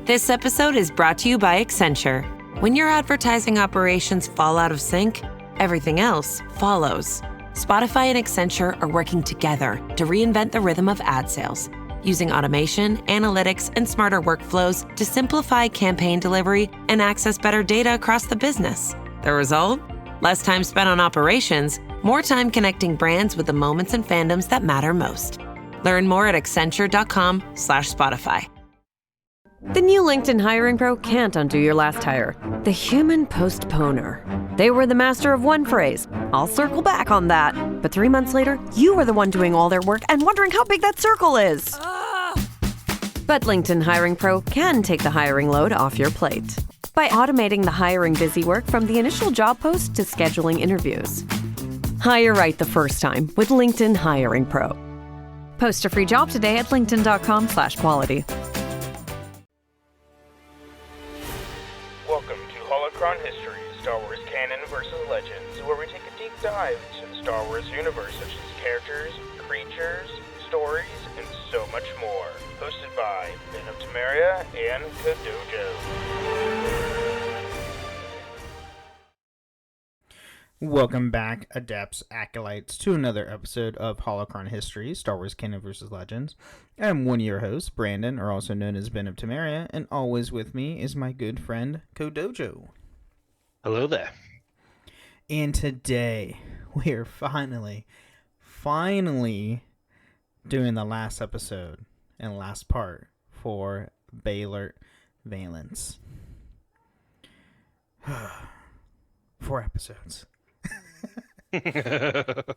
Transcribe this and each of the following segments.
This episode is brought to you by Accenture. When your advertising operations fall out of sync, everything else follows. Spotify and Accenture are working together to reinvent the rhythm of ad sales, using automation, analytics, and smarter workflows to simplify campaign delivery and access better data across the business. The result? Less time spent on operations, more time connecting brands with the moments and fandoms that matter most. Learn more at accenture.com/Spotify. The new LinkedIn Hiring Pro can't undo your last hire. The human postponer. They were the master of one phrase. I'll circle back on that. But 3 months later, you were the one doing all their work and wondering how big that circle is. But LinkedIn Hiring Pro can take the hiring load off your plate by automating the hiring busy work from the initial job post to scheduling interviews. Hire right the first time with LinkedIn Hiring Pro. Post a free job today at linkedin.com/quality. Welcome to Holocron History, Star Wars Canon vs. Legends, where we take a deep dive into the Star Wars universe, such as characters, creatures, stories, and so much more. Hosted by Ben of Temeria and Kadojo. Welcome back, Adepts, Acolytes, to another episode of Holocron History, Star Wars Canon vs. Legends. I'm one of your hosts, Brandon, or also known as Ben of Temeria, and always with me is my good friend, Kadojo. Hello there. And today, we're finally doing the last episode and last part for Beilert Valance. 4 episodes. But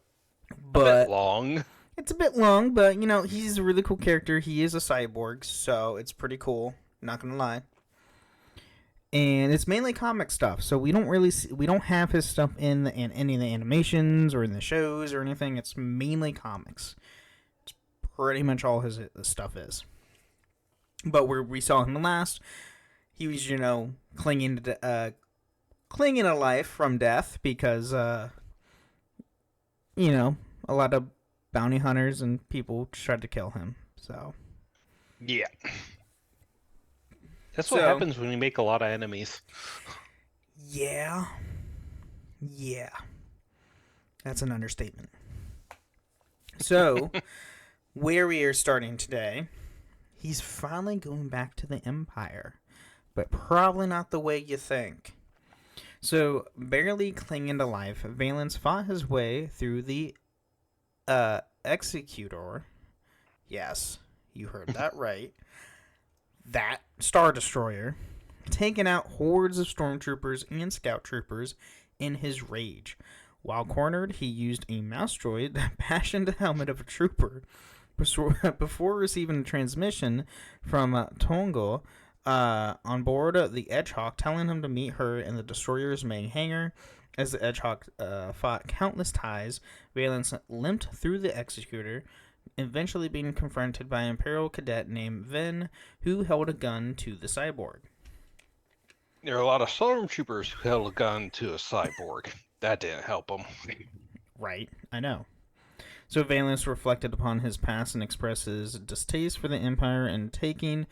But a bit long. it's a bit long, but you know, he's a really cool character. He is a cyborg, so it's pretty cool, not gonna lie. And it's mainly comic stuff, so we don't have his stuff in any of the animations or in the shows or anything. It's mainly comics. It's pretty much all his stuff is. But where we saw him last, he was, clinging to life from death because a lot of bounty hunters and people tried to kill him. So Yeah. That's what happens when you make a lot of enemies. Yeah. That's an understatement. So, where we are starting today, he's finally going back to the Empire, but probably not the way you think. So, barely clinging to life, Valance fought his way through the Executor. Yes, you heard that right. That Star Destroyer, taking out hordes of stormtroopers and scout troopers in his rage. While cornered, he used a mouse droid that bashed into the helmet of a trooper before receiving a transmission from Tongo on board the Edgehawk, telling him to meet her in the destroyer's main hangar. As the Edgehawk fought countless ties, Valance limped through the Executor, eventually being confronted by an Imperial cadet named Ven, who held a gun to the cyborg. There are a lot of stormtroopers who held a gun to a cyborg. That didn't help him. Right, I know. So Valance reflected upon his past and expressed his distaste for the Empire and talking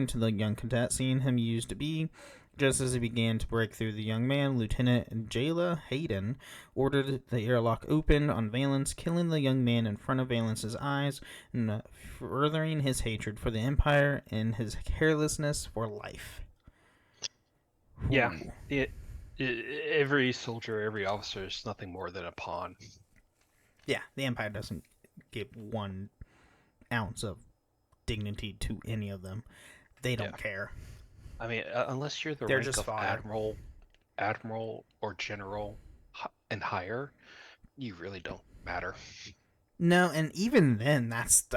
to the young cadet, seeing him used to be. Just as he began to break through, the young man, Lieutenant Jayla Hayden, ordered the airlock opened on Valance, killing the young man in front of Valance's eyes and furthering his hatred for the Empire and his carelessness for life. Yeah. Every soldier, every officer is nothing more than a pawn. Yeah, the Empire doesn't give 1 ounce of dignity to any of them. They don't care. I mean, unless you're the They're rank just of fodder. admiral or general and higher, you really don't matter. No, and even then, that's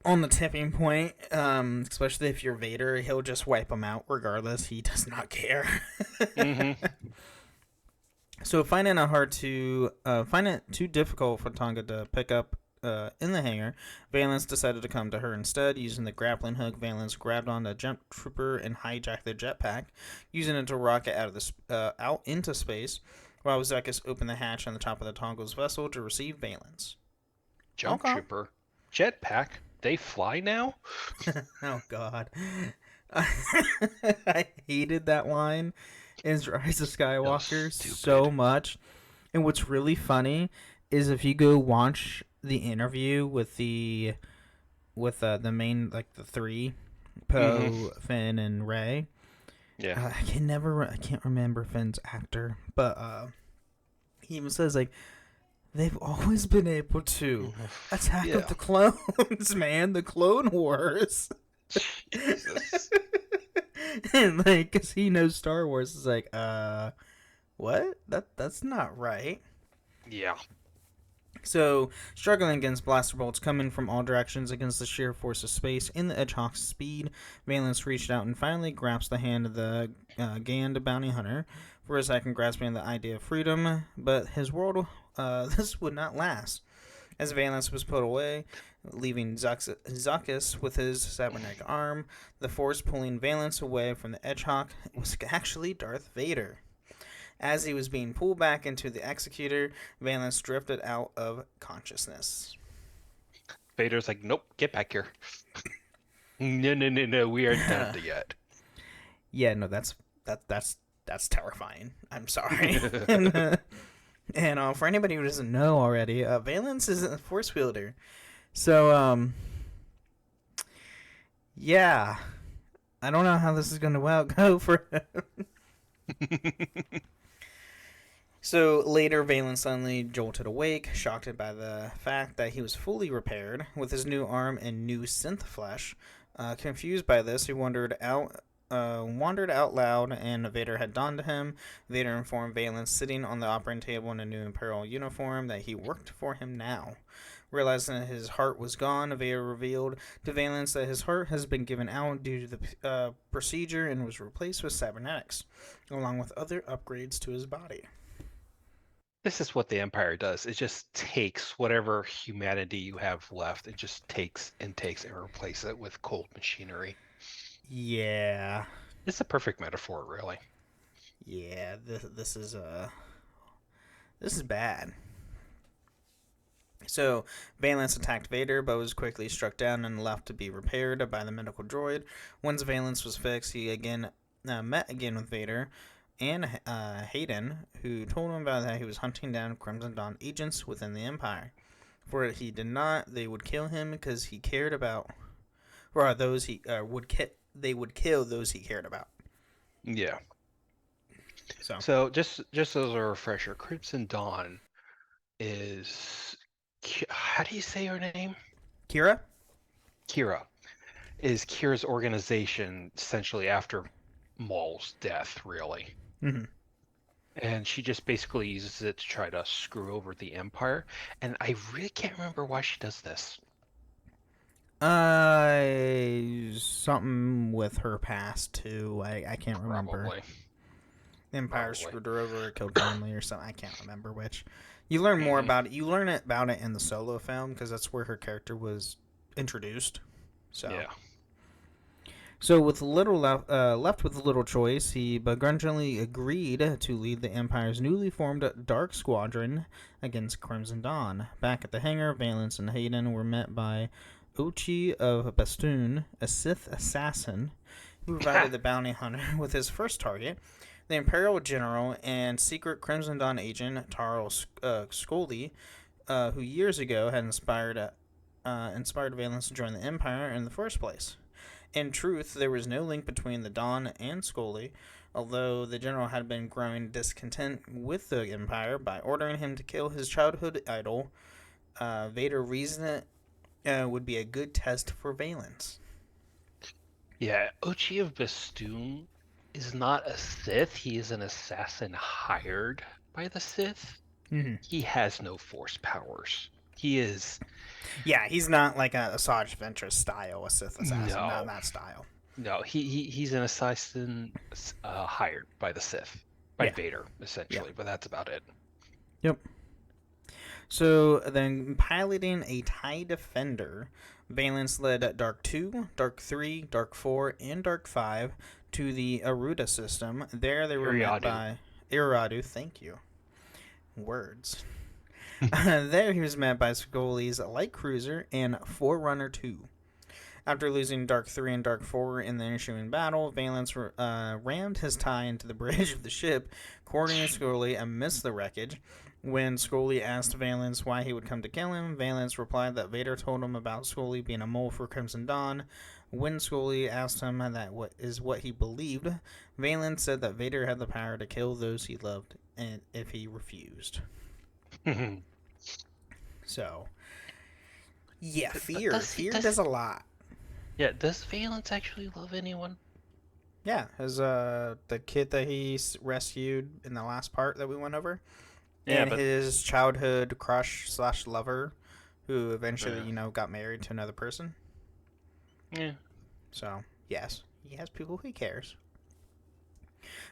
on the tipping point. Especially if you're Vader, he'll just wipe them out regardless. He does not care. Mm-hmm. So finding it too difficult for Tonga to pick up in the hangar, Valance decided to come to her instead. Using the grappling hook, Valance grabbed on the jump trooper and hijacked their jetpack, using it to rocket out into space, while Zekis opened the hatch on the top of the Tonga's vessel to receive Valance. Jump trooper? Jetpack? they fly now? Oh God, I hated that line in Rise of So Skywalker so stupid. much. And what's really funny is if you go watch the interview with the main, like the three, Mm-hmm. Poe, Finn, and Rey. Yeah. I can't remember Finn's actor, but he even says like they've always been able to Attack of Yeah. the Clones, man, the Clone Wars. Jesus. And like, cause he knows Star Wars is like, what? That's not right. Yeah. So, struggling against blaster bolts coming from all directions against the sheer force of space in the Edgehawk's speed, Valance reached out and finally grasped the hand of the Gand bounty hunter, for a second grasping the idea of freedom, but his world, this would not last. As Valance was put away, leaving Zuckuss with his cybernetic arm, the force pulling Valance away from the Edgehawk was actually Darth Vader. As he was being pulled back into the executor, Valance drifted out of consciousness. Vader's like, nope, get back here. No, we aren't done yet. Yeah, no, that's terrifying. I'm sorry. And for anybody who doesn't know already, Valance is a force wielder. So, yeah, I don't know how this is going to go for him. So later, Valance suddenly jolted awake, shocked by the fact that he was fully repaired with his new arm and new synth flesh. Confused by this, he wandered out loud, and Vader had dawned to him. Vader informed Valance, sitting on the operating table in a new Imperial uniform, that he worked for him now. Realizing that his heart was gone, Vader revealed to Valance that his heart has been given out due to the procedure and was replaced with cybernetics, along with other upgrades to his body. This is what the Empire does. It just takes whatever humanity you have left. It just takes and replaces it with cold machinery. Yeah. It's a perfect metaphor, really. Yeah, this is bad. So, Valance attacked Vader, but was quickly struck down and left to be repaired by the medical droid. Once Valance was fixed, he met again with Vader and Hayden, who told him about that he was hunting down Crimson Dawn agents within the Empire. For he did not, they would kill him because he cared about, or those he they would kill those he cared about. Yeah. So So just as a refresher, Crimson Dawn is, how do you say her name? Kira? Kira. Is Kira's organization essentially after Maul's death, really. Mm-hmm. And she just basically uses it to try to screw over the Empire. And I really can't remember why she does this. Something with her past too. I can't remember. Probably. The Empire Probably. screwed her over, or killed family, or something. I can't remember which. You learn more about it. You learn about it in the Solo film because that's where her character was introduced. So Yeah. So with little left with little choice, he begrudgingly agreed to lead the Empire's newly formed Dark Squadron against Crimson Dawn. Back at the hangar, Valance and Hayden were met by Ochi of Bastoon, a Sith assassin, who provided the bounty hunter with his first target, the Imperial General and secret Crimson Dawn agent Taro Scully, who years ago had inspired Valance to join the Empire in the first place. In truth, there was no link between the Dawn and Scully, although the general had been growing discontent with the Empire by ordering him to kill his childhood idol. Vader reasoned it would be a good test for Valance. Yeah, Ochi of Bastoon is not a Sith. He is an assassin hired by the Sith. Mm-hmm. He has no force powers. He is... Yeah, he's not like a Asajj Ventress style, a Sith assassin. No. Not that style. No, he's an assassin hired by the Sith. By Vader, essentially, but that's about it. Yep. So then, piloting a TIE Defender, Valance led Dark 2, Dark 3, Dark 4, and Dark 5 to the Aruda system. There they were met by Iradu. Thank you. Words. There he was met by Scully's light cruiser and Forerunner 2. After losing Dark 3 and Dark 4 in the ensuing battle, Valance rammed his tie into the bridge of the ship, cornering Scully amidst the wreckage. When Scully asked Valance why he would come to kill him, Valance replied that Vader told him about Scully being a mole for Crimson Dawn. When Scully asked him what he believed, Valance said that Vader had the power to kill those he loved, and if he refused. So, yeah, fear does a lot. Yeah, does Valance actually love anyone? Yeah, as the kid that he rescued in the last part that we went over, Yeah, and but his childhood crush / lover, who eventually got married to another person. yeah. So yes, he has people he cares.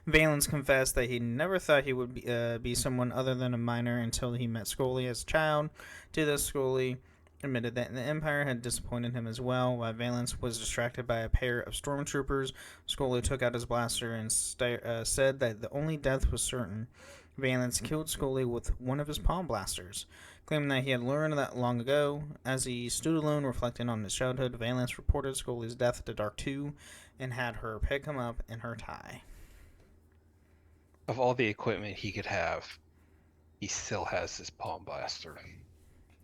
Valance confessed that he never thought he would be someone other than a minor until he met Scully as a child. To this, Scully admitted that the Empire had disappointed him as well. While Valance was distracted by a pair of stormtroopers, Scully took out his blaster and said that the only death was certain. Valance killed Scully with one of his palm blasters, claiming that he had learned that long ago. As he stood alone reflecting on his childhood, Valance reported Scully's death to Dark 2 and had her pick him up in her tie. Of all the equipment he could have, he still has his palm blaster.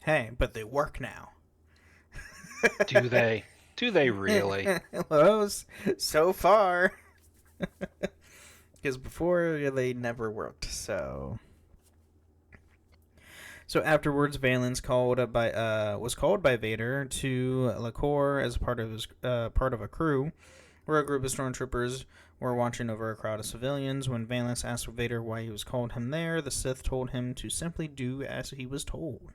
Hey, but they work now. Do they? Do they really? Well, so far. Because before, they never worked, so... So afterwards, Valance was called by Vader to LaCour as part of a crew, where a group of stormtroopers were watching over a crowd of civilians. When Valance asked Vader why he was called him there, the Sith told him to simply do as he was told.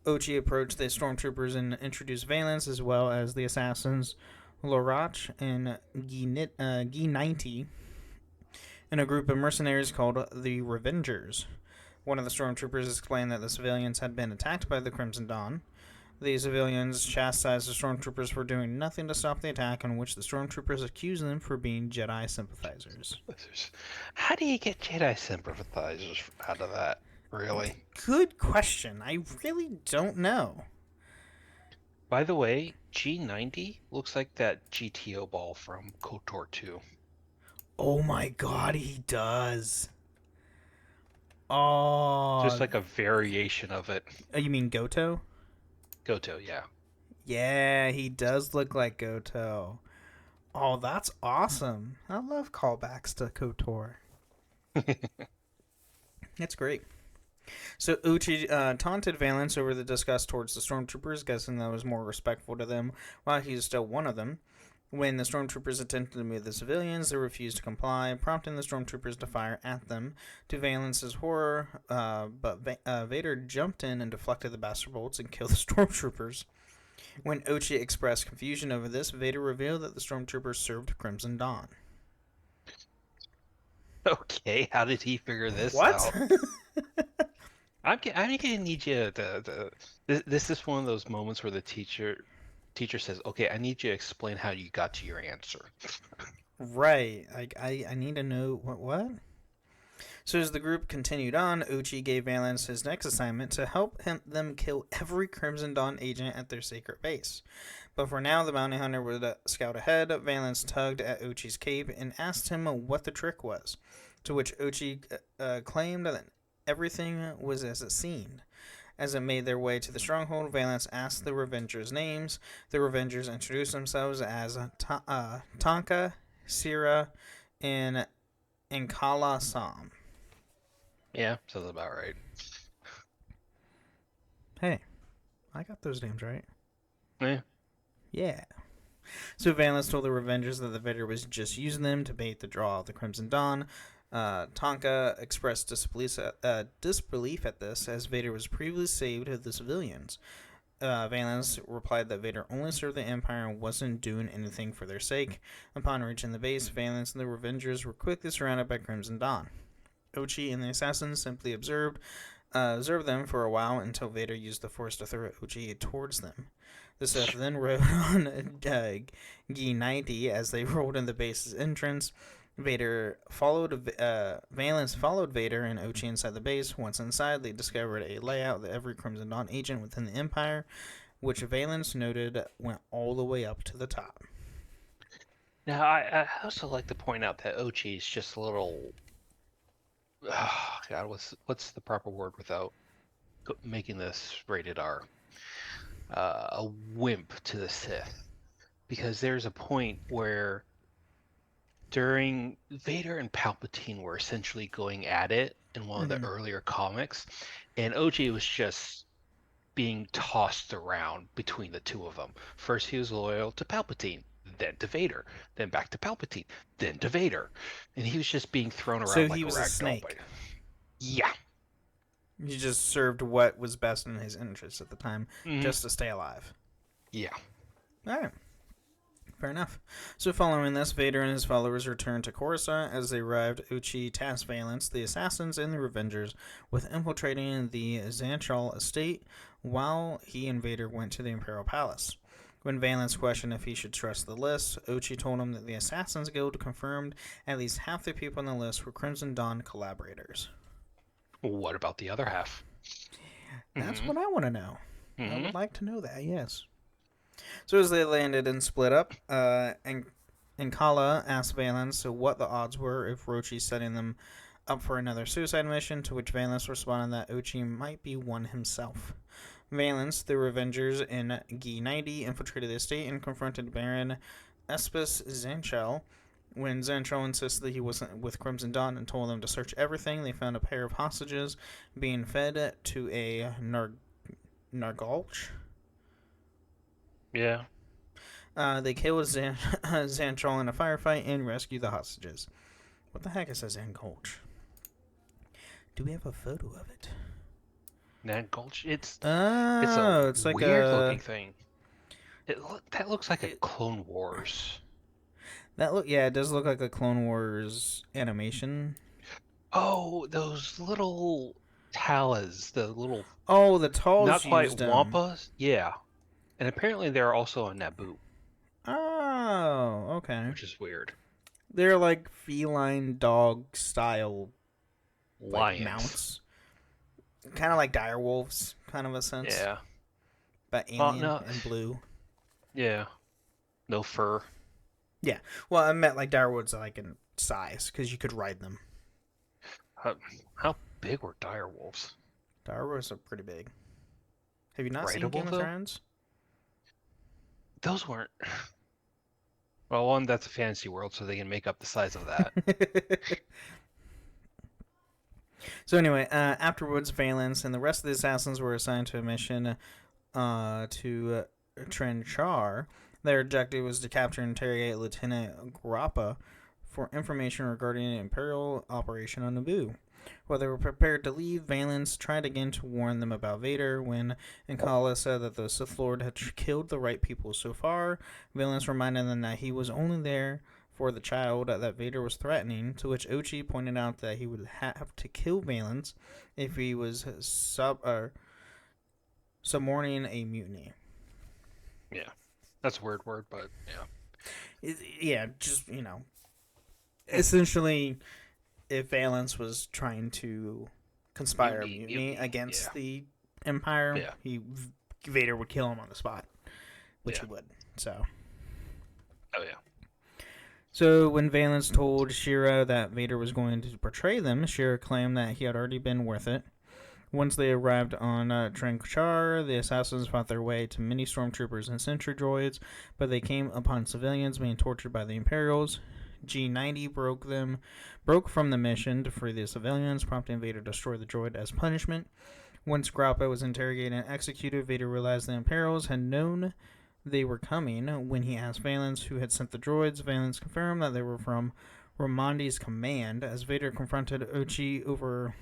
Ochi approached the stormtroopers and introduced Valance, as well as the assassins Lorach and G90, and a group of mercenaries called the Revengers. One of the stormtroopers explained that the civilians had been attacked by the Crimson Dawn. The civilians chastised the stormtroopers for doing nothing to stop the attack, on which the stormtroopers accused them for being Jedi sympathizers. How do you get Jedi sympathizers out of that? Really? Good question. I really don't know. By the way, G90 looks like that GTO ball from KOTOR 2. Oh my god, he does. Oh. Just like a variation of it. You mean Goto? Goto, yeah. Yeah, he does look like Goto. Oh, that's awesome. I love callbacks to KOTOR. That's great. So Uchi taunted Valance over the disgust towards the stormtroopers, guessing that was more respectful to them, while he is still one of them. When the stormtroopers attempted to move the civilians, they refused to comply, prompting the stormtroopers to fire at them. To Valance's horror, but Vader jumped in and deflected the bastard bolts and killed the stormtroopers. When Ochi expressed confusion over this, Vader revealed that the stormtroopers served Crimson Dawn. Okay, how did he figure this What? out? I'm gonna need you to this is one of those moments where the teacher says, okay, I need you to explain how you got to your answer. Right. I need to know what? So as the group continued on, Uchi gave Valance his next assignment to help them kill every Crimson Dawn agent at their secret base. But for now, the bounty hunter would scout ahead. Valance tugged at Uchi's cape and asked him what the trick was, to which Uchi claimed that everything was as it seemed. As it made their way to the stronghold, Valance asked the Revengers' names. The Revengers introduced themselves as Tonka, Sira, and Kala Sam. Yeah, sounds about right. Hey, I got those names right. Yeah. Yeah. So Valance told the Revengers that the Vader was just using them to bait the draw of the Crimson Dawn. Tonka expressed disbelief at this, as Vader was previously saved of the civilians. Valance replied that Vader only served the Empire and wasn't doing anything for their sake. Upon reaching the base, Valance and the Revengers were quickly surrounded by Crimson Dawn. Ochi and the assassins simply observed them for a while until Vader used the Force to throw Ochi towards them. The Sith then rode on G90 as they rolled in the base's entrance. Valance followed Vader and Ochi inside the base. Once inside, they discovered a layout that every Crimson Dawn agent within the Empire, which Valance noted went all the way up to the top. Now, I also like to point out that Ochi is just a little. Oh, God, what's the proper word without making this rated R? A wimp to the Sith, because there's a point where during Vader and Palpatine were essentially going at it in one of the earlier comics, and Ochi was just being tossed around between the two of them. First, he was loyal to Palpatine, then to Vader, then back to Palpatine, then to Vader, and he was just being thrown So around like he a was a rag doll. snake. Yeah. He just served what was best in his interests at the time, just to stay alive. Yeah. All right. Fair enough. So following this, Vader and his followers returned to Coruscant. As they arrived, Ochi tasked Valance, the Assassins, and the Revengers with infiltrating the Zanchal estate while he and Vader went to the Imperial Palace. When Valance questioned if he should trust the list, Ochi told him that the Assassins Guild confirmed at least half the people on the list were Crimson Dawn collaborators. What about the other half? That's what I want to know. I Mhm. would like to know that, yes. So as they landed and split up, and Kala asked Valance what the odds were if Rochi's setting them up for another suicide mission, to which Valance responded that Ochi might be one himself. Valance, the Revengers, and G90 infiltrated the estate and confronted Baron Espis Zanchel. When Zanchel insisted that he wasn't with Crimson Dawn and told them to search everything, they found a pair of hostages being fed to a Nargulch. Yeah. They killed Zanchal in a firefight and rescued the hostages. What the heck is a Zangulch? Do we have a photo of it? Nan Gulch. It's It's like weird a looking thing. That looks like a Clone Wars. it does look like a Clone Wars animation. Oh, those little Talas, the little Oh, the Talls not quite used them. Wampas. Yeah, and apparently they're also on Naboo, Oh, okay. which is weird. They're like feline dog style Lions. mounts. Kind of like direwolves, kind of a sense. Yeah. But Well, alien no. and blue. Yeah. No fur. Yeah. Well, I meant like direwolves like in size, because you could ride them. How big were direwolves? Direwolves are pretty big. Have you not seen Rideable, Game of though? Thrones? Those weren't. Well, one, that's a fantasy world, so they can make up the size of that. So anyway, afterwards, Valance and the rest of the assassins were assigned to a mission to Trenchar. Their objective was to capture and interrogate Lieutenant Grappa for information regarding an Imperial operation on Naboo. While they were prepared to leave, Valance tried again to warn them about Vader. When Ankala said that the Sith Lord had killed the right people so far, Valance reminded them that he was only there for the child that Vader was threatening, to which Ochi pointed out that he would have to kill Valance if he was suborning a mutiny. Yeah. That's a weird word, but yeah. Just, essentially, if Valance was trying to conspire mutiny against the Empire, Vader would kill him on the spot, which he would. So. Oh yeah. So when Valance told Shira that Vader was going to betray them, Shira claimed that he had already been worth it. Once they arrived on Trenchar, the assassins fought their way to many stormtroopers and sentry droids, but they came upon civilians being tortured by the Imperials. G90 broke from the mission to free the civilians, prompting Vader to destroy the droid as punishment. Once Grappa was interrogated and executed, Vader realized the Imperials had known they were coming. When he asked Valance who had sent the droids, Valance confirmed that they were from Ramondi's command. As Vader confronted Ochi over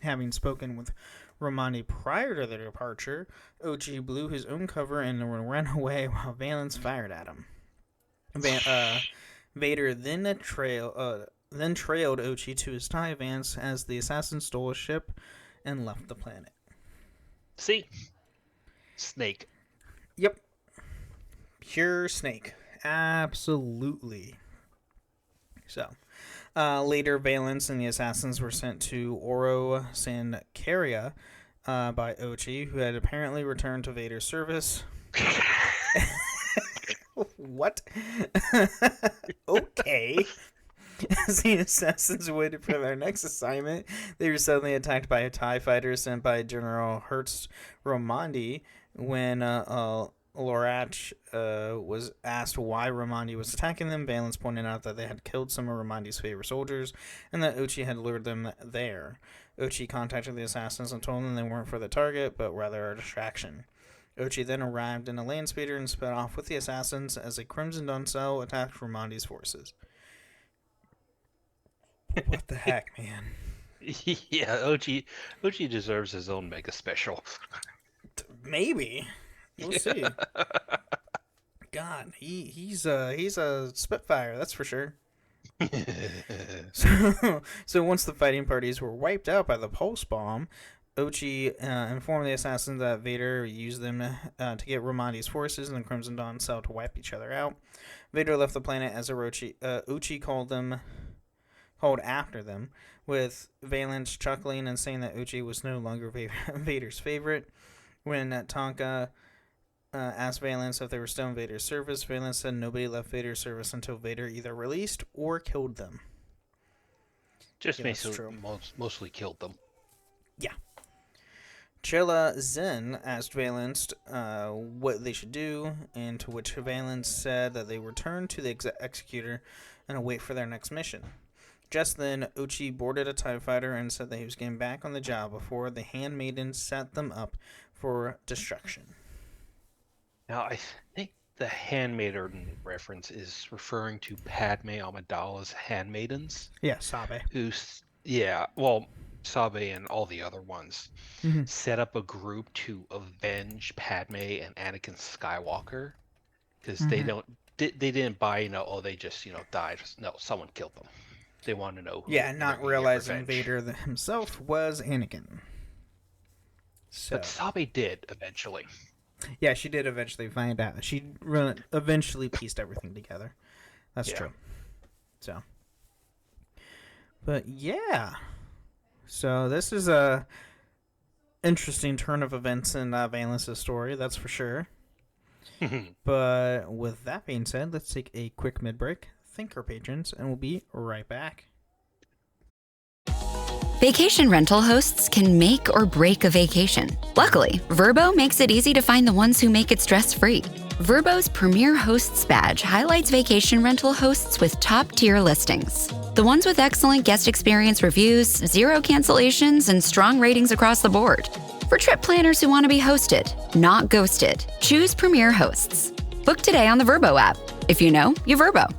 having spoken with Ramondi prior to their departure, Ochi blew his own cover and ran away while Valance fired at him. Vader then trailed Ochi to his TIE Vance as the assassin stole a ship and left the planet. See? Snake. Yep. Pure snake. Absolutely. So, Later, Valance and the assassins were sent to Oro Sancaria by Ochi, who had apparently returned to Vader's service. What? Okay. As the assassins waited for their next assignment, they were suddenly attacked by a TIE fighter sent by General Hertz Romandi. When Lorach was asked why Romandi was attacking them, Valance pointed out that they had killed some of Romandi's favorite soldiers and that Ochi had lured them there. Ochi contacted the assassins and told them they weren't for the target, but rather a distraction. Ochi then arrived in a land speeder and sped off with the assassins as a Crimson Dawn cell attacked Romandi's forces. What the heck, man? Yeah, Ochi deserves his own mega special. Maybe. We'll see. God, he's a Spitfire, that's for sure. So once the fighting parties were wiped out by the pulse bomb, Ochi informed the assassins that Vader used them to get Romandi's forces and the Crimson Dawn cell to wipe each other out. Vader left the planet as Ochi called after them, with Valance chuckling and saying that Ochi was no longer Vader's favorite. When Tonka asked Valance if they were still in Vader's service, Valance said nobody left Vader's service until Vader either released or killed them. Just mostly killed them. Yeah. Chela Zen asked Valance what they should do, and to which Valance said that they return to the executor and await for their next mission. Just then, Ochi boarded a TIE fighter and said that he was getting back on the job before the handmaidens set them up for destruction. Now, I think the handmaiden reference is referring to Padme Amidala's handmaidens. Yeah, Sabe. Sabe and all the other ones set up a group to avenge Padme and Anakin Skywalker because they didn't buy, they just, died. No, someone killed them. They want to know who. Yeah, not realizing Vader himself was Anakin. So. But Sabe did eventually. Yeah, she did eventually find out. She eventually pieced everything together. That's true. So. But yeah. So this is a interesting turn of events in Valance's story, that's for sure. But with that being said, let's take a quick mid-break. Thank our patrons, and we'll be right back. Vacation rental hosts can make or break a vacation. Luckily, Vrbo makes it easy to find the ones who make it stress-free. Vrbo's Premier Hosts badge highlights vacation rental hosts with top-tier listings. The ones with excellent guest experience reviews, 0 cancellations, and strong ratings across the board. For trip planners who want to be hosted, not ghosted, choose Premier Hosts. Book today on the Vrbo app. If you know, you Vrbo.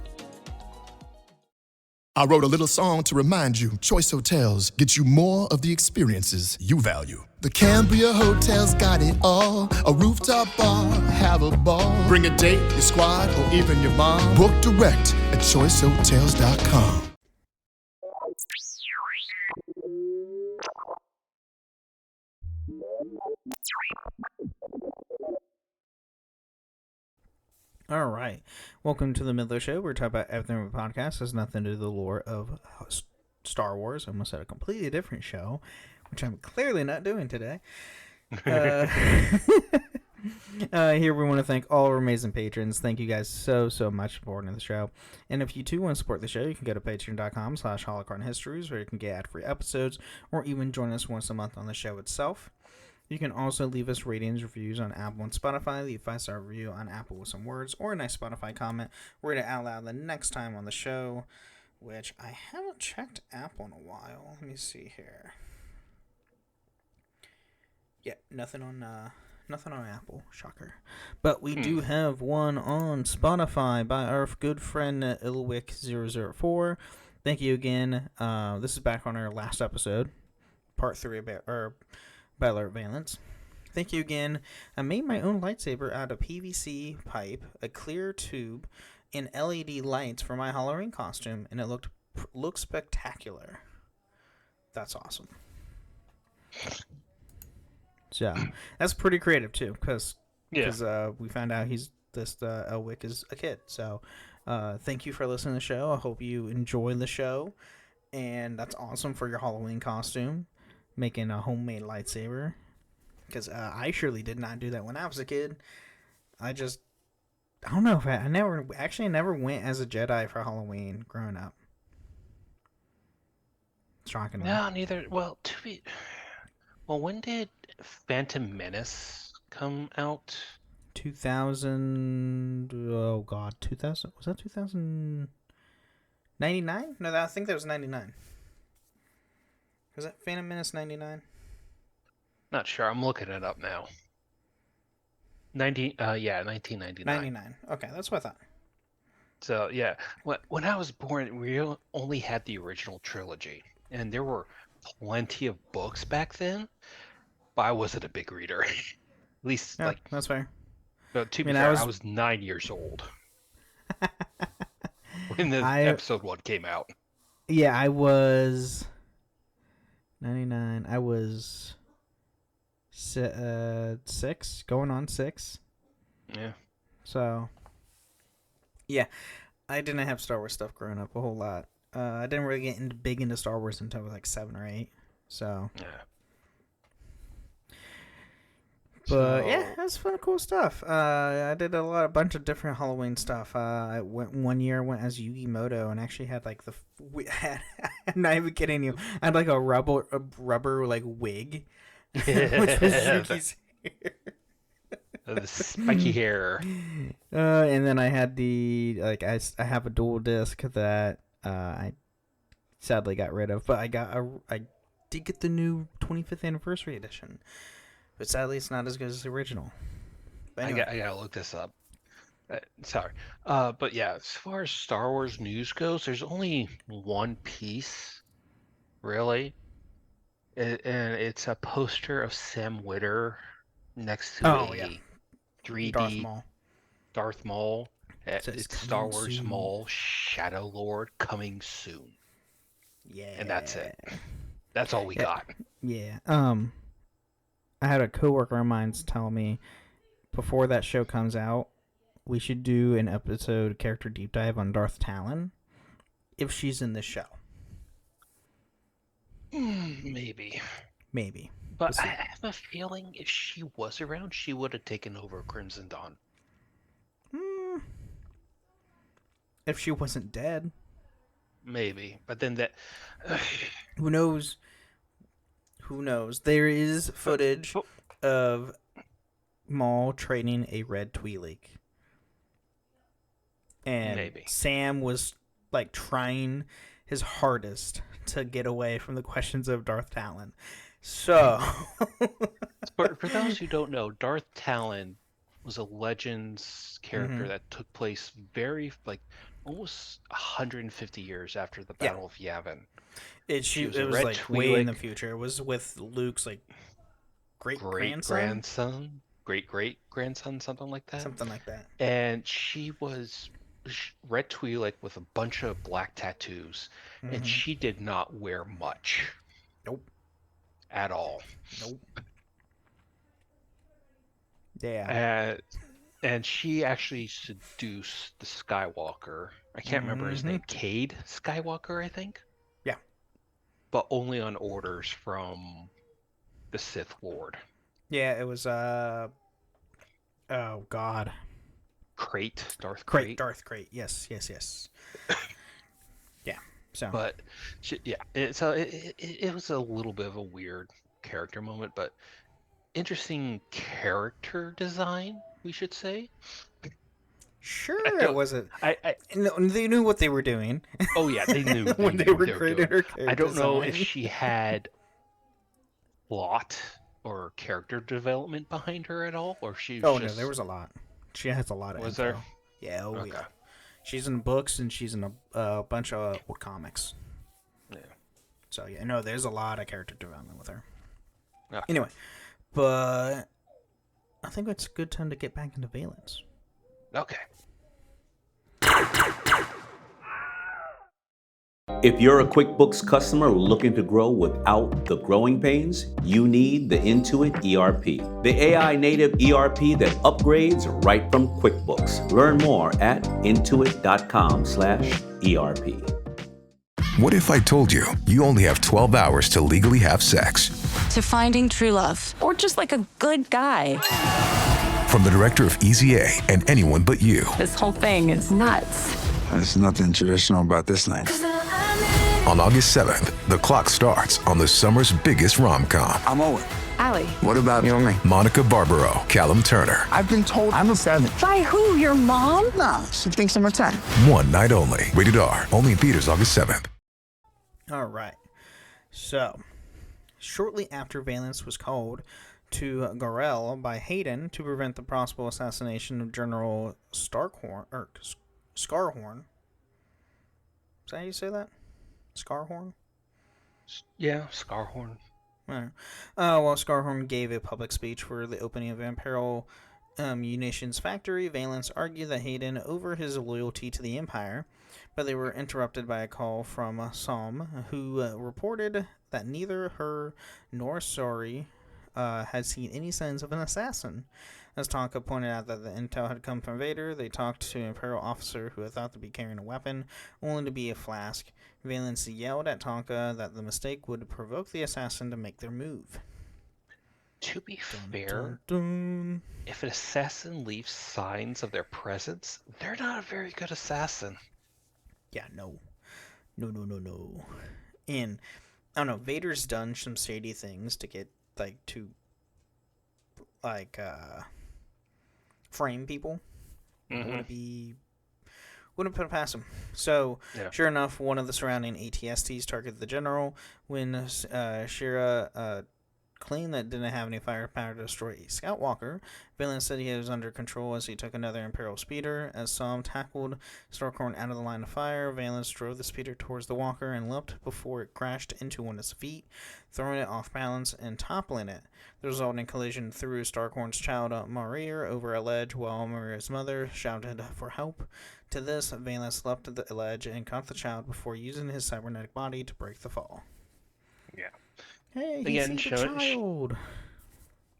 I wrote a little song to remind you, Choice Hotels get you more of the experiences you value. The Cambria Hotel's got it all. A rooftop bar, have a ball. Bring a date, your squad, or even your mom. Book direct at choicehotels.com. All right. Welcome to the Midler Show. We're talking about everything with podcast has nothing to do with the lore of Star Wars. I almost had a completely different show, which I'm clearly not doing today. Here we want to thank all our amazing patrons. Thank you guys so much for supporting the show. And if you too want to support the show, you can go to patreon.com/holocronhistories, where you can get ad-free episodes or even join us once a month on the show itself. You can also leave us ratings, reviews on Apple and Spotify. Leave a 5-star review on Apple with some words or a nice Spotify comment. Read it out loud the next time on the show, which I haven't checked Apple in a while. Let me see here. Yeah, nothing on Apple. Shocker. But we do have one on Spotify by our good friend Ilwick004. Thank you again. This is back on our last episode, part 3 of Beilert Valance. Thank you again. I made my own lightsaber out of PVC pipe, a clear tube, and LED lights for my Halloween costume, and it looked spectacular. That's awesome. So that's pretty creative too, because we found out Elwick is a kid. So Thank you for listening to the show. I hope you enjoy the show. And that's awesome for your Halloween costume. Making a homemade lightsaber. Because I surely did not do that when I was a kid. I don't know if I never went as a Jedi for Halloween growing up. Shockingly. No, neither. Well, when did Phantom Menace come out? 2000. Oh God, 2000. Was that 2099? No, I think that was 99. Was that Phantom Menace 99? Not sure. I'm looking it up now. 1999. 99. Okay, that's what I thought. So yeah, when I was born, we only had the original trilogy, and there were plenty of books back then, but I wasn't a big reader. At least Yeah, that's fair. But to be fair, I was 9 years old when the episode 1 came out. Yeah, I was 99. I was 6, going on 6. Yeah. So, yeah, I didn't have Star Wars stuff growing up a whole lot. I didn't really get big into Star Wars until I was like 7 or 8. So, yeah. But yeah, that's fun, cool stuff. I did a bunch of different Halloween stuff. I went one year. I went as Yugi Moto and actually had like I'm not even kidding you. I had like a rubber like wig, which was Yugi's hair. The spiky hair. And then I had I have a dual disc that I sadly got rid of, but I did get the new 25th anniversary edition. But sadly, it's not as good as the original. Anyway. I gotta look this up. Sorry. But yeah, as far as Star Wars news goes, there's only one piece, really. And it's a poster of Sam Witter next to a 3D Darth Maul. It's Star Wars soon. Maul Shadow Lord coming soon. Yeah. And that's it. That's all we got. Yeah. I had a coworker of mine tell me before that show comes out, we should do an episode character deep dive on Darth Talon if she's in the show. Maybe. But I have a feeling if she was around, she would have taken over Crimson Dawn. If she wasn't dead. Maybe. But then that... Who knows? There is footage of Maul training a red Twi'lek. And maybe Sam was like trying his hardest to get away from the questions of Darth Talon. So for those who don't know, Darth Talon was a Legends character that took place almost 150 years after the Battle of Yavin. It was like Twi'lek, way in the future. It was with Luke's like great grandson, something like that. Something like that. And she was red Twi'lek with a bunch of black tattoos, and she did not wear much. Nope. At all. Nope. Yeah. And she actually seduced the Skywalker. I can't remember his name. Cade Skywalker, I think. Yeah. But only on orders from the Sith Lord. Yeah, it was oh God. Darth Krayt. Darth Krayt. Yes. Yeah. So. But it was a little bit of a weird character moment, but interesting character design, we should say. Sure, it wasn't. They knew what they were doing. Oh yeah, they knew when they were creating her character. I don't know if she had plot or character development behind her at all, or she. No, there was a lot. She has a lot of. Was info. there? Yeah. Oh yeah. She's in books and she's in a bunch of comics. Yeah. So yeah, no, there's a lot of character development with her. Okay. Anyway, but I think it's a good time to get back into Valance. Okay. If you're a QuickBooks customer looking to grow without the growing pains, you need the Intuit ERP, the AI native ERP that upgrades right from QuickBooks. Learn more at intuit.com/ERP. What if I told you you only have 12 hours to legally have sex? To finding true love, or just like a good guy. From the director of Easy A and Anyone But You. This whole thing is nuts. There's nothing traditional about this night. On August 7th, the clock starts on the summer's biggest rom-com. I'm Owen. Allie. What about you and me? Monica Barbaro, Callum Turner. I've been told I'm a 7. By who? Your mom? Nah, she thinks I'm a 10. One night only. Rated R. Only in theaters August 7th. All right. So, shortly after Valance was called to Gorel by Hayden to prevent the possible assassination of General Scarhorn. Is that how you say that? Scarhorn? Yeah, Scarhorn. While Scarhorn gave a public speech for the opening of Imperial Munitions Factory, Valance argued that Hayden over his loyalty to the Empire, but they were interrupted by a call from Som, who reported that neither her nor Sori had seen any signs of an assassin. As Tonka pointed out that the intel had come from Vader, they talked to an Imperial officer who had thought to be carrying a weapon, only to be a flask. Valance yelled at Tonka that the mistake would provoke the assassin to make their move. To be fair, if an assassin leaves signs of their presence, they're not a very good assassin. Yeah, no. And, I don't know, Vader's done some shady things to get, frame people. Mm-hmm. Wouldn't put it past him. So, yeah. Sure enough, one of the surrounding ATSTs targeted the general when Shira claimed that didn't have any firepower to destroy a scout walker. Valance said he was under control as he took another Imperial speeder. As Som tackled Starkhorn out of the line of fire, Valance drove the speeder towards the walker and leapt before it crashed into one of its feet, throwing it off balance and toppling it. The resulting collision threw Starkhorn's child, Maria, over a ledge while Maria's mother shouted for help. To this, Valance leapt to the ledge and caught the child before using his cybernetic body to break the fall. Yeah. Hey, he saved the child.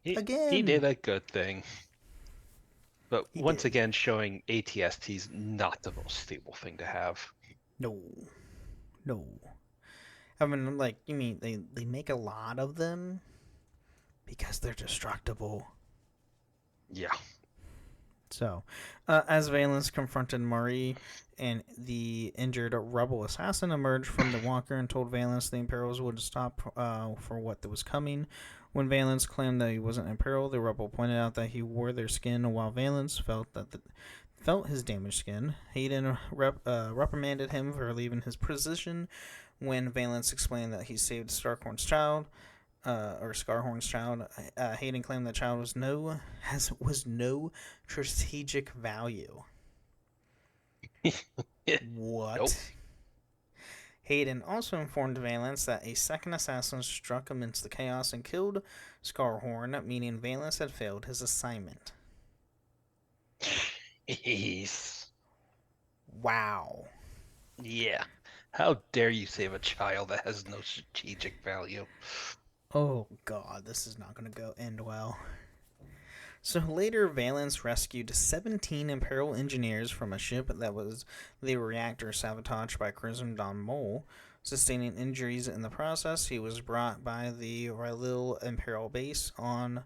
He did a good thing. But once again, showing ATST's not the most stable thing to have. No. I mean, you mean they make a lot of them because they're destructible. Yeah. So, as Valance confronted Marie and the injured rebel assassin emerged from the walker and told Valance the Imperials would stop for what was coming. When Valance claimed that he wasn't Imperial, the rebel pointed out that he wore their skin while Valance felt his damaged skin. Hayden reprimanded him for leaving his position when Valance explained that he saved Scarhorn's child. Hayden claimed the child was no strategic value. What? Nope. Hayden also informed Valance that a second assassin struck amidst the chaos and killed Scarhorn, meaning Valance had failed his assignment. Wow. Yeah. How dare you save a child that has no strategic value? Oh god, this is not going to end well. So later, Valance rescued 17 Imperial engineers from a ship that was the reactor sabotaged by Crimson Dawn Mole. Sustaining injuries in the process, he was brought by the Rylil Imperial base on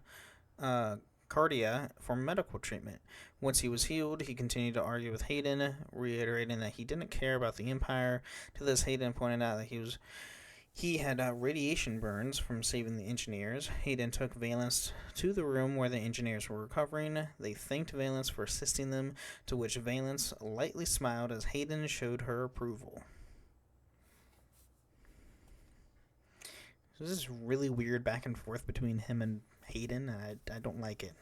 Cardia for medical treatment. Once he was healed, he continued to argue with Hayden, reiterating that he didn't care about the Empire. To this, Hayden pointed out that he had radiation burns from saving the engineers. Hayden took Valance to the room where the engineers were recovering. They thanked Valance for assisting them, to which Valance lightly smiled as Hayden showed her approval. So this is really weird back and forth between him and Hayden, and I don't like it.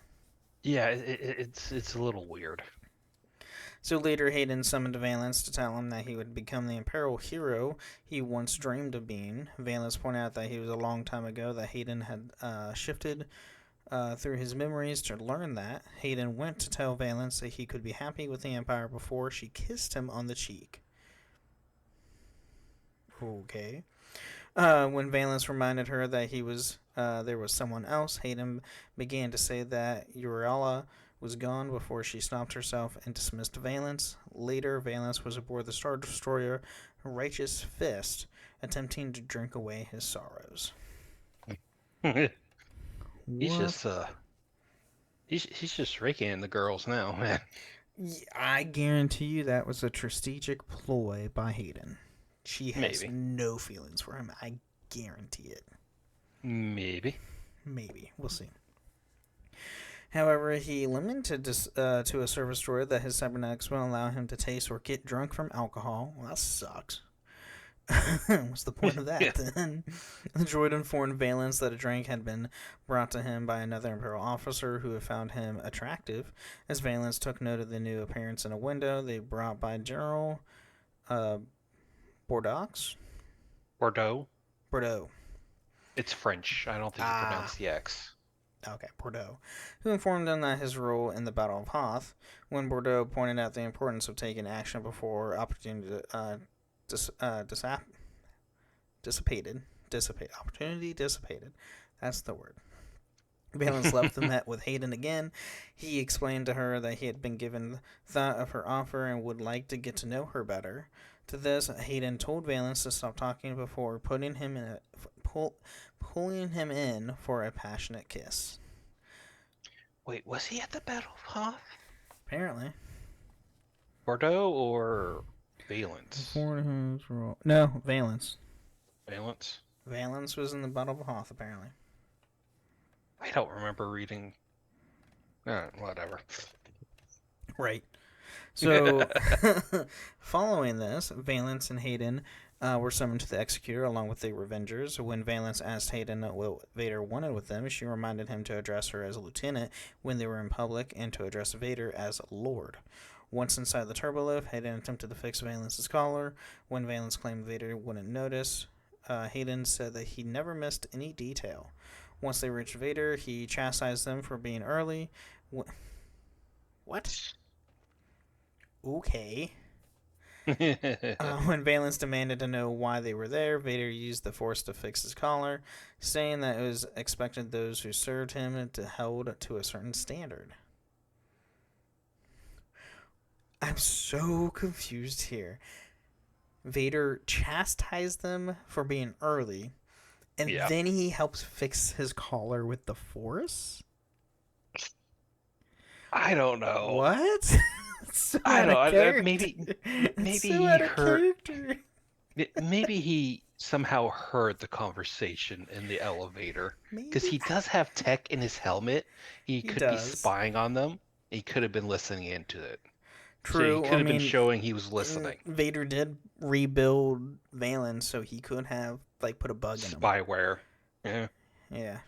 Yeah, it's a little weird. So later, Hayden summoned Valance to tell him that he would become the Imperial hero he once dreamed of being. Valance pointed out that he was a long time ago that Hayden had shifted through his memories to learn that. Hayden went to tell Valance that he could be happy with the Empire before she kissed him on the cheek. Okay. When Valance reminded her that there was someone else, Hayden began to say that Uriella was gone before she stopped herself and dismissed Valance. Later, Valance was aboard the Star Destroyer Righteous Fist, attempting to drink away his sorrows. He's just he's just raking in the girls now, man. I guarantee you that was a strategic ploy by Hayden. She has no feelings for him. I guarantee it. Maybe. We'll see. However, he limited to a service droid that his cybernetics will allow him to taste or get drunk from alcohol. Well, that sucks. What's the point of that then? The droid informed Valance that a drink had been brought to him by another Imperial officer who had found him attractive. As Valance took note of the new appearance in a window they brought by General Bordeaux. It's French. I don't think you pronounce the X. Okay, Bordeaux, who informed him that his role in the Battle of Hoth, when Bordeaux pointed out the importance of taking action before opportunity dissipated. That's the word. Valance left the Met with Hayden again. He explained to her that he had been given thought of her offer and would like to get to know her better. To this, Hayden told Valance to stop talking before pulling him in for a passionate kiss. Wait, was he at the Battle of Hoth? Apparently. Bordeaux or Valance? No, Valance. Valance? Valance was in the Battle of Hoth, apparently. I don't remember reading. Whatever. Right. So, following this, Valance and Hayden were summoned to the Executor along with the Revengers. When Valance asked Hayden what Vader wanted with them, she reminded him to address her as a lieutenant when they were in public and to address Vader as Lord. Once inside the turbolift, Hayden attempted to fix Valance's collar. When Valance claimed Vader wouldn't notice, Hayden said that he never missed any detail. Once they reached Vader, he chastised them for being early. What? Okay. When Valance demanded to know why they were there, Vader used the Force to fix his collar, saying that it was expected those who served him to held to a certain standard. I'm so confused here. Vader chastised them for being early, and then he helps fix his collar with the Force? I don't know. What? So I don't know. Maybe so he heard. Maybe he somehow heard the conversation in the elevator because he does have tech in his helmet. He could be spying on them. He could have been listening into it. True. So he could have been showing he was listening. Vader did rebuild Valance, so he could have put a bug in him. Spyware. Yeah. Yeah.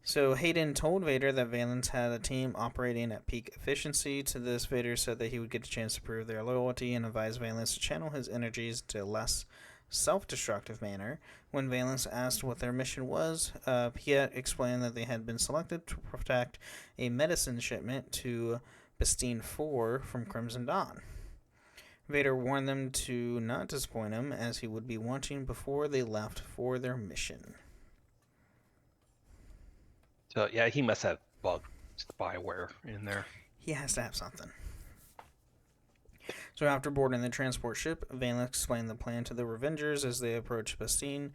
So Hayden told Vader that Valance had a team operating at peak efficiency. To this, Vader said that he would get a chance to prove their loyalty and advised Valance to channel his energies to a less self-destructive manner. When Valance asked what their mission was, Piet explained that they had been selected to protect a medicine shipment to Bastine 4 from Crimson Dawn. Vader warned them to not disappoint him, as he would be watching before they left for their mission. So, yeah, he must have bug spyware in there. He has to have something. So after boarding the transport ship, Valance explained the plan to the Revengers as they approached Bastine.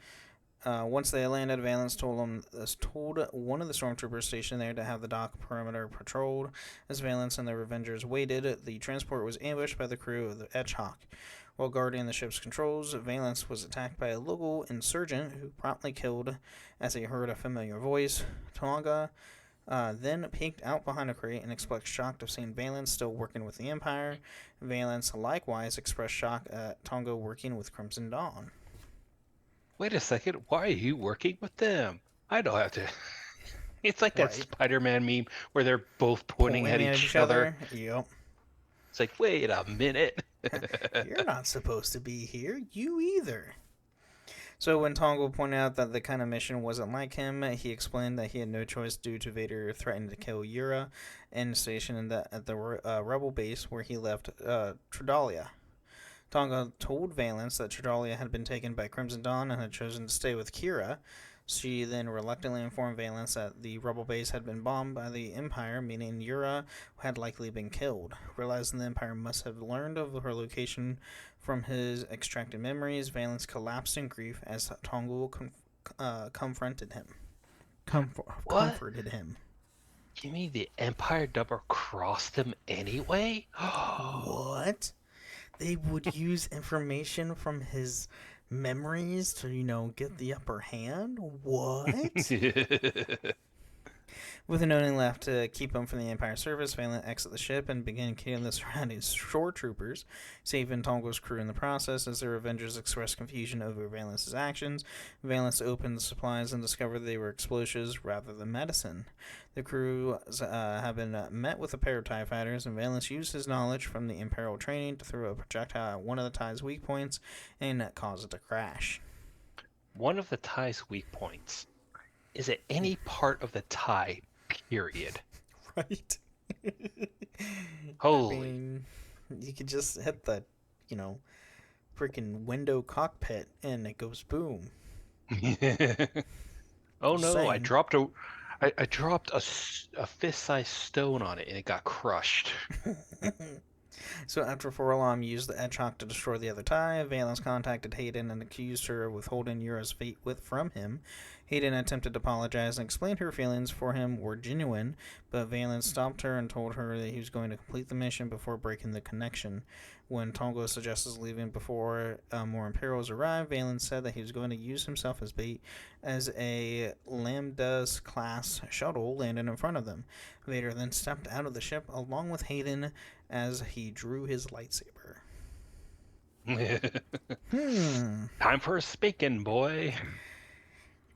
Once they landed, Valance told one of the stormtroopers stationed there to have the dock perimeter patrolled. As Valance and the Revengers waited, the transport was ambushed by the crew of the Edgehawk. While guarding the ship's controls, Valance was attacked by a local insurgent who promptly killed as he heard a familiar voice. Tonga then peeked out behind a crate and expressed shock of seeing Valance still working with the Empire. Valance likewise expressed shock at Tonga working with Crimson Dawn. Wait a second, why are you working with them? I don't have to. It's like that Spider-Man meme where they're both pointing at each other. Yep. It's like, wait a minute. You're not supposed to be here. You either. So when Tonga pointed out that the kind of mission wasn't like him, he explained that he had no choice due to Vader threatening to kill Yura and stationed at the rebel base where he left Tridalia. Tonga told Valance that Tridalia had been taken by Crimson Dawn and had chosen to stay with Kira. She then reluctantly informed Valance that the rebel base had been bombed by the Empire, meaning Yura had likely been killed. Realizing the Empire must have learned of her location from his extracted memories, Valance collapsed in grief as Tonga confronted him. Comforted him. You mean the Empire double-crossed him anyway? What? They would use information from his memories to, get the upper hand? What? With an only left to keep him from the Empire service, Valance exit the ship and begin killing the surrounding shore troopers, saving Tonga's crew in the process. As their Avengers expressed confusion over Valance's actions, Valance opened the supplies and discovered they were explosives rather than medicine. The crew have been met with a pair of TIE fighters, and Valance used his knowledge from the Imperial training to throw a projectile at one of the TIE's weak points and cause it to crash. One of the TIE's weak points is at any part of the TIE, period. Right. Holy. I mean, you could just hit the, freaking window cockpit and it goes boom. Oh no, I dropped a fist-sized stone on it and it got crushed. So after Forlom used the Edgehawk to destroy the other TIE, Valance contacted Hayden and accused her of withholding Yura's fate from him. Hayden attempted to apologize and explain her feelings for him were genuine, but Valance stopped her and told her that he was going to complete the mission before breaking the connection. When Tonga suggested leaving before more Imperials arrived, Valance said that he was going to use himself as bait as a Lambda-class shuttle landed in front of them. Vader then stepped out of the ship along with Hayden as he drew his lightsaber. Time for a speaking, boy.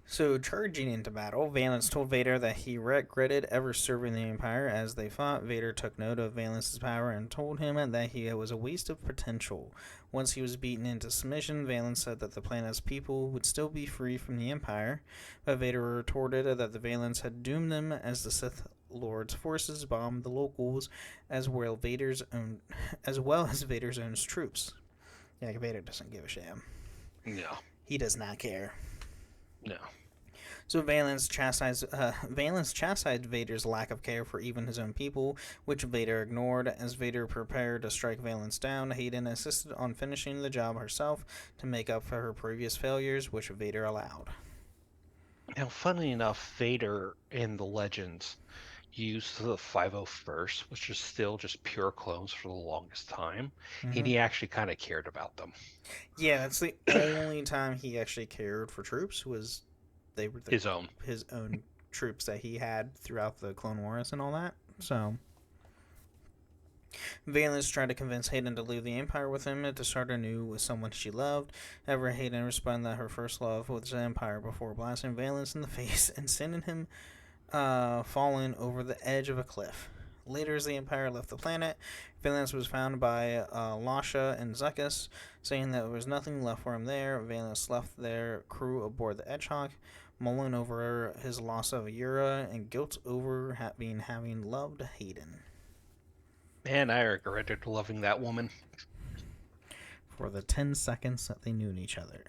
So, charging into battle, Valance told Vader that he regretted ever serving the Empire. As they fought, Vader took note of Valance's power and told him that he was a waste of potential. Once he was beaten into submission, Valance said that the planet's people would still be free from the Empire, but Vader retorted that the Valance had doomed them as the Sith Lord's forces bombed the locals, as well as Vader's own troops. Yeah, Vader doesn't give a sham. No. He does not care. No. So Valance chastised Vader's lack of care for even his own people, which Vader ignored. As Vader prepared to strike Valance down, Hayden insisted on finishing the job herself to make up for her previous failures, which Vader allowed. Now, funnily enough, Vader in the Legends used the 501st, which is still just pure clones for the longest time, and he actually kind of cared about them. Yeah, that's the only time he actually cared for troops was they were his own troops that he had throughout the Clone Wars and all that. So Valance tried to convince Hayden to leave the Empire with him and to start anew with someone she loved. However, Hayden responded that her first love was the Empire before blasting Valance in the face and sending him falling over the edge of a cliff. Later, as the Empire left the planet, Valance was found by Lasha and Zuckuss, saying that there was nothing left for him there. Valance left their crew aboard the Edgehawk, mulling over his loss of Yura and guilt over having loved Hayden. Man, I regretted loving that woman. For the 10 seconds that they knew each other.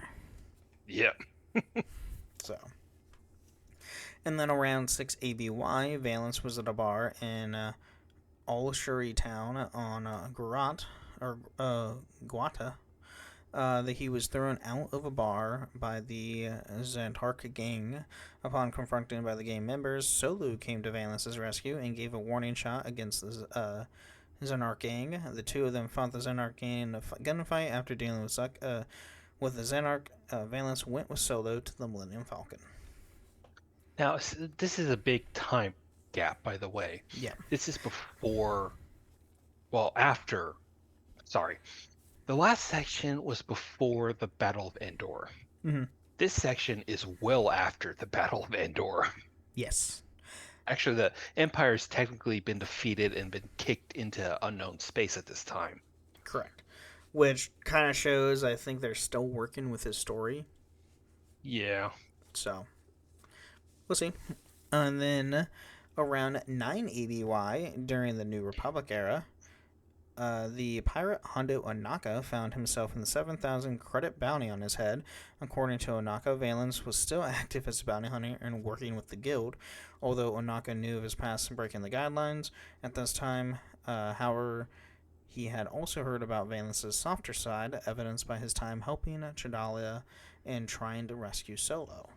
Yeah. So. And then around 6 ABY, Valance was at a bar in Al-Shuri town on Guata. That he was thrown out of a bar by the Xantark gang. Upon confronted by the gang members, Solo came to Valance's rescue and gave a warning shot against the Xantark gang. The two of them fought the Xantark gang in a gunfight. After dealing with the Xantark, Valance went with Solo to the Millennium Falcon. Now, this is a big time gap, by the way. Yeah. This is after. Sorry. The last section was before the Battle of Endor. Mm-hmm. This section is well after the Battle of Endor. Yes. Actually, the Empire's technically been defeated and been kicked into unknown space at this time. Correct. Which kind of shows, I think, they're still working with his story. Yeah. So, we'll see. And then, around 9 ABY, during the New Republic era, the pirate Hondo Onaka found himself in the 7,000 credit bounty on his head. According to Onaka, Valance was still active as a bounty hunter and working with the guild, although Onaka knew of his past in breaking the guidelines. At this time, however, he had also heard about Valance's softer side, evidenced by his time helping Chadalia and trying to rescue Solo.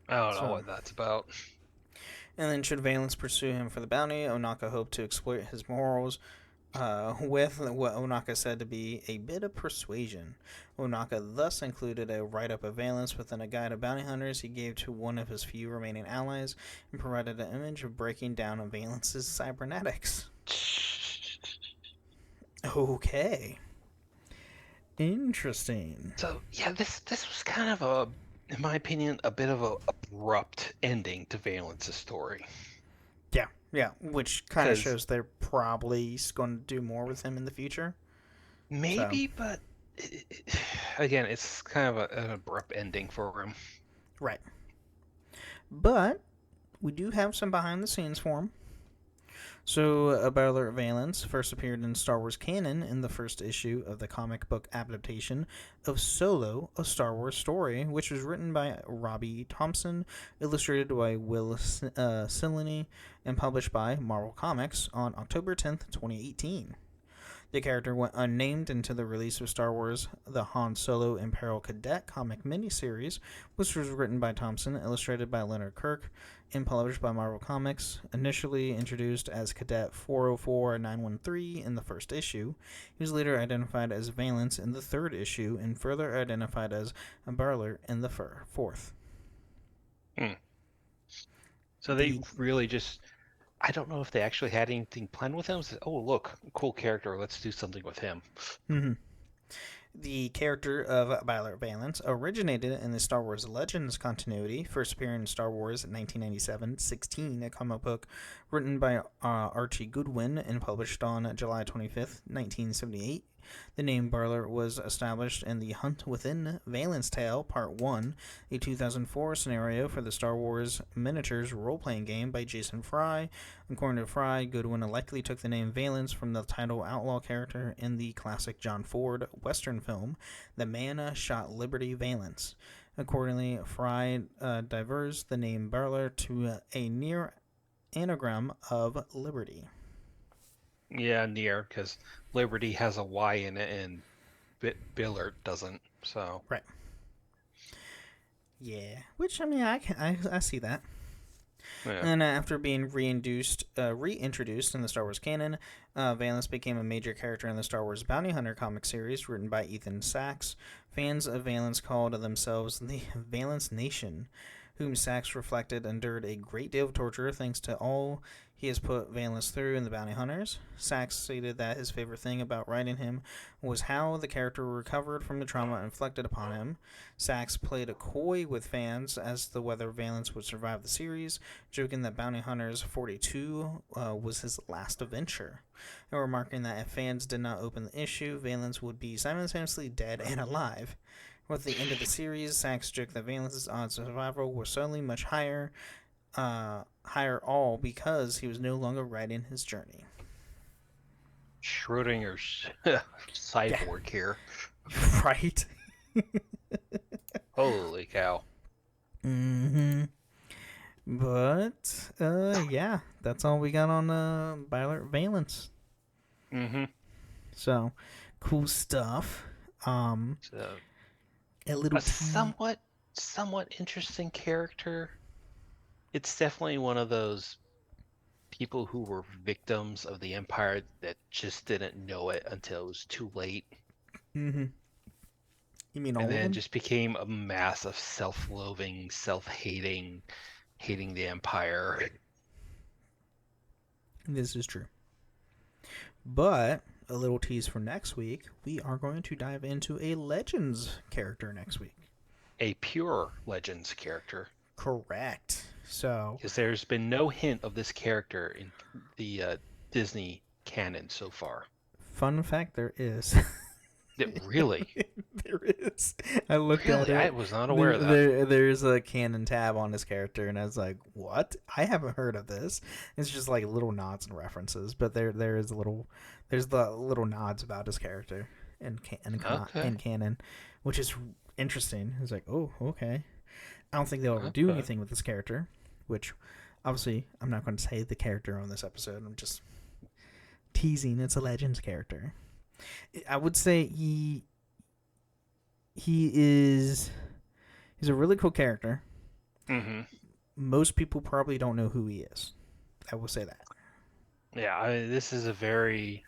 I don't know what that's about. And then, should Valance pursue him for the bounty, Onaka hoped to exploit his morals with what Onaka said to be a bit of persuasion. Onaka thus included a write-up of Valance within a guide of bounty hunters he gave to one of his few remaining allies, and provided an image of breaking down Valance's cybernetics. Okay. Interesting. So, yeah, this was kind of in my opinion, a bit of a abrupt ending to Valance's story. Yeah, which kind of shows they're probably going to do more with him in the future. Maybe, but again, it's kind of an abrupt ending for him. Right. But we do have some behind the scenes for him. So, Beilert Valance first appeared in Star Wars canon in the first issue of the comic book adaptation of Solo, a Star Wars story, which was written by Robbie Thompson, illustrated by Will Silney, and published by Marvel Comics on October 10th, 2018. The character went unnamed until the release of Star Wars The Han Solo Imperial Cadet comic miniseries, which was written by Thompson, illustrated by Leonard Kirk, and published by Marvel Comics. Initially introduced as Cadet 404913 in the first issue, he was later identified as Valance in the third issue, and further identified as Beilert in the fourth. So they really just... I don't know if they actually had anything planned with him. Oh, look, cool character. Let's do something with him. Mm-hmm. The character of Beilert Valance originated in the Star Wars Legends continuity, first appearing in Star Wars 1997-16, a comic book written by Archie Goodwin and published on July 25th, 1978. The name Beilert was established in The Hunt Within Valance Tale Part 1, a 2004 scenario for the Star Wars miniatures role-playing game by Jason Fry. According to Fry, Goodwin likely took the name Valance from the title outlaw character in the classic John Ford Western film, The Man Shot Liberty Valance. Accordingly, Fry diverged the name Beilert to a near anagram of Liberty. Yeah, near, because Liberty has a Y in it and Beilert doesn't, so... Right. Yeah, which, I mean, I see that. Yeah. And after being reintroduced in the Star Wars canon, Valance became a major character in the Star Wars Bounty Hunter comic series written by Ethan Sachs. Fans of Valance called themselves the Valance Nation, whom Sachs reflected endured a great deal of torture thanks to all he has put Valance through in the Bounty Hunters. Sachs stated that his favorite thing about writing him was how the character recovered from the trauma inflicted upon him. Sachs played a coy with fans as to whether Valance would survive the series, joking that Bounty Hunters 42 was his last adventure, and remarking that if fans did not open the issue, Valance would be simultaneously dead and alive. With the end of the series, Sachs joked that Valance's odds of survival were suddenly much higher, all because he was no longer writing his journey. Schrodinger's cyborg here. Right. Holy cow. Mm-hmm. But, yeah, that's all we got on Beilert Valance. Mm-hmm. So, cool stuff. A somewhat interesting character. It's definitely one of those people who were victims of the Empire that just didn't know it until it was too late. Mm-hmm. You mean all and of then them? Just became a mass of self-loathing, self-hating, hating the Empire. This is true. But a little tease for next week, we are going to dive into a Legends character next week. A pure Legends character. Correct. So, because there's been no hint of this character in the Disney canon so far. Fun fact, there is. Really? There is. I looked at Really? it. I was not aware of that. There's a canon tab on his character, and I was like, "What? I haven't heard of this." It's just like little nods and references, but there's the little nods about his character in canon, which is interesting. It's like, oh, okay. I don't think they'll ever do anything with this character, which obviously I'm not going to say the character on this episode. I'm just teasing. It's a Legends character. I would say he's a really cool character. Mm-hmm. Most people probably don't know who he is. I will say that. Yeah, this is a very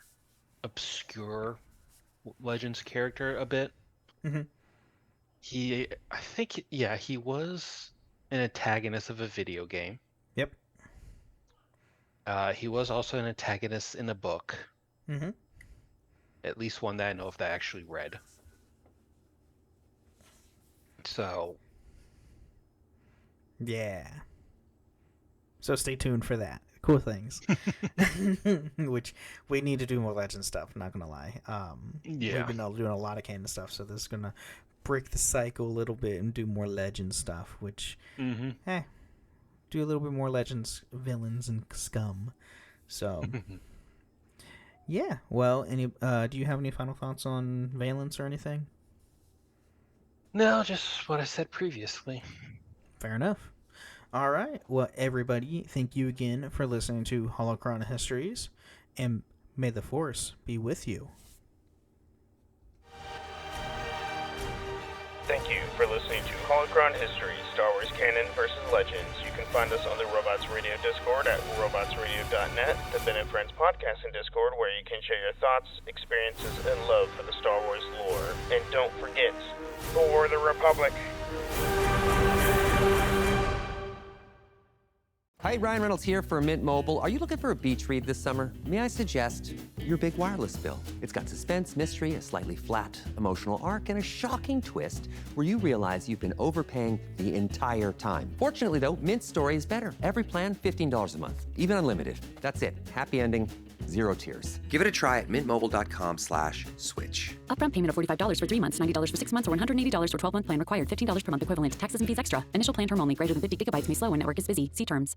obscure Legends character a bit. Mm-hmm. He was an antagonist of a video game. Yep. He was also an antagonist in a book. Mm-hmm. At least one that I know of that I actually read. So. Yeah. So stay tuned for that. Cool things. Which we need to do more Legend stuff, not gonna lie. We've been doing a lot of canon stuff, so this is gonna break the cycle a little bit and do more Legend stuff, which do a little bit more Legends villains and scum. So yeah. Well, do you have any final thoughts on Valance or anything? No, just what I said previously. Fair enough. All right. Well, everybody, thank you again for listening to Holocron Histories, and may the Force be with you. Thank you for listening to Holocron History, Star Wars Canon vs. Legends. You can find us on the Robots Radio Discord at robotsradio.net, the Ben and Friends podcasting Discord, where you can share your thoughts, experiences, and love for the Star Wars lore. And don't forget, for the Republic! Hi, Ryan Reynolds here for Mint Mobile. Are you looking for a beach read this summer? May I suggest your big wireless bill? It's got suspense, mystery, a slightly flat emotional arc, and a shocking twist where you realize you've been overpaying the entire time. Fortunately, though, Mint's story is better. Every plan, $15 a month, even unlimited. That's it. Happy ending, 0 tears. Give it a try at mintmobile.com/switch. Upfront payment of $45 for 3 months, $90 for 6 months, or $180 for 12-month plan required. $15 per month equivalent. Taxes and fees extra. Initial plan term only. Greater than 50 gigabytes may slow when network is busy. See terms.